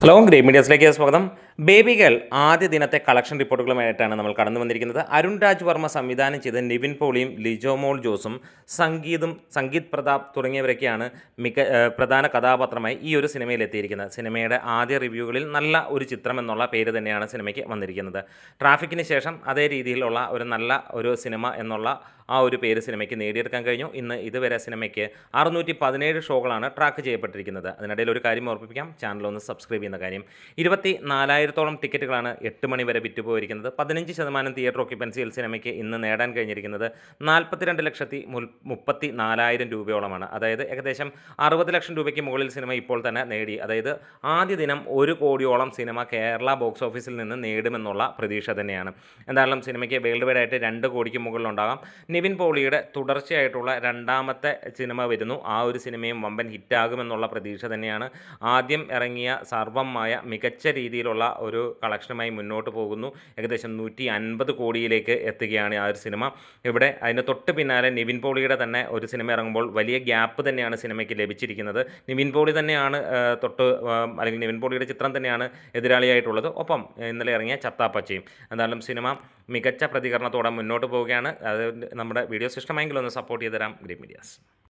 Hello great മീഡിയസിലേക്ക് സ്വാഗതം. Baby girl ആദ്യ ദിനത്തെ collection റിപ്പോർട്ടുകളുമായിട്ടാണ് നമ്മൾ കടന്നു വന്നിരിക്കുന്നത്. അരുൺ രാജ് വർമ്മ സംവിധാനം ചെയ്ത നിവിൻ പോളിയും ലിജോ മോൾ ജോസും സംഗീത് പ്രതാപ് തുടങ്ങിയവരൊക്കെയാണ് പ്രധാന കഥാപാത്രമായി ഈ ഒരു സിനിമയിൽ എത്തിയിരിക്കുന്നത്. സിനിമയുടെ ആദ്യ റിവ്യൂകളിൽ നല്ല ഒരു ചിത്രം എന്നുള്ള പേര് തന്നെയാണ് സിനിമയ്ക്ക് വന്നിരിക്കുന്നത്. ട്രാഫിക്കിന് ശേഷം അതേ രീതിയിലുള്ള ഒരു നല്ല ഒരു സിനിമ എന്നുള്ള ആ ഒരു പേര് സിനിമയ്ക്ക് നേടിയെടുക്കാൻ കഴിഞ്ഞു. ഇന്ന് ഇതുവരെ സിനിമയ്ക്ക് 617 ഷോകളാണ് ട്രാക്ക് ചെയ്യപ്പെട്ടിരിക്കുന്നത്. അതിനിടയിൽ ഒരു കാര്യം ഓർമ്മിപ്പിക്കാം, ചാനൽ ഒന്ന് സബ്സ്ക്രൈബ് ചെയ്യുന്ന കാര്യം. 24,000-ഓളം ടിക്കറ്റുകളാണ് 8 മണി വരെ വിറ്റുപോയിരിക്കുന്നത്. 15% തിയേറ്റർ ഓക്യുപ്പൻസിയിൽ സിനിമയ്ക്ക് ഇന്ന് നേടാൻ കഴിഞ്ഞിരിക്കുന്നത് 42,34,000 രൂപയോളമാണ്. അതായത് ഏകദേശം 60 ലക്ഷം രൂപയ്ക്ക് മുകളിൽ സിനിമ ഇപ്പോൾ തന്നെ നേടി. അതായത് ആദ്യ ദിനം 1 കോടിയോളം സിനിമ കേരള ബോക്സ് ഓഫീസിൽ നിന്ന് നേടുമെന്നുള്ള പ്രതീക്ഷ തന്നെയാണ്. എന്തായാലും സിനിമയ്ക്ക് വേൾഡ് വൈഡ് ആയിട്ട് 2 കോടിക്ക് മുകളിലുണ്ടാകാം. നിവിൻ പോളിയുടെ തുടർച്ചയായിട്ടുള്ള രണ്ടാമത്തെ സിനിമ വരുന്നു. ആ ഒരു സിനിമയും വമ്പൻ ഹിറ്റാകുമെന്നുള്ള പ്രതീക്ഷ തന്നെയാണ്. ആദ്യം ഇറങ്ങിയ സർവമായ മികച്ച രീതിയിലുള്ള ഒരു കളക്ഷനുമായി മുന്നോട്ട് പോകുന്നു. ഏകദേശം 150 കോടിയിലേക്ക് എത്തുകയാണ് ആ ഒരു സിനിമ. ഇവിടെ അതിന് തൊട്ട് പിന്നാലെ നിവിൻ പോളിയുടെ തന്നെ ഒരു സിനിമ ഇറങ്ങുമ്പോൾ വലിയ ഗ്യാപ്പ് തന്നെയാണ് സിനിമയ്ക്ക് ലഭിച്ചിരിക്കുന്നത്. നിവിൻ പോളി തന്നെയാണ് അല്ലെങ്കിൽ നിവിൻ പോളിയുടെ ചിത്രം തന്നെയാണ് എതിരാളിയായിട്ടുള്ളത്. ഒപ്പം ഇന്നലെ ഇറങ്ങിയ ചത്താപ്പച്ചയും. എന്തായാലും സിനിമ മികച്ച പ്രതികരണത്തോടെ മുന്നോട്ട് പോവുകയാണ്. അത് നമ്മുടെ വീഡിയോസ് ഇഷ്ടമെങ്കിൽ ഒന്ന് സപ്പോർട്ട് ചെയ്ത് തരാം ഗ്രേറ്റ് മീഡിയാസ്.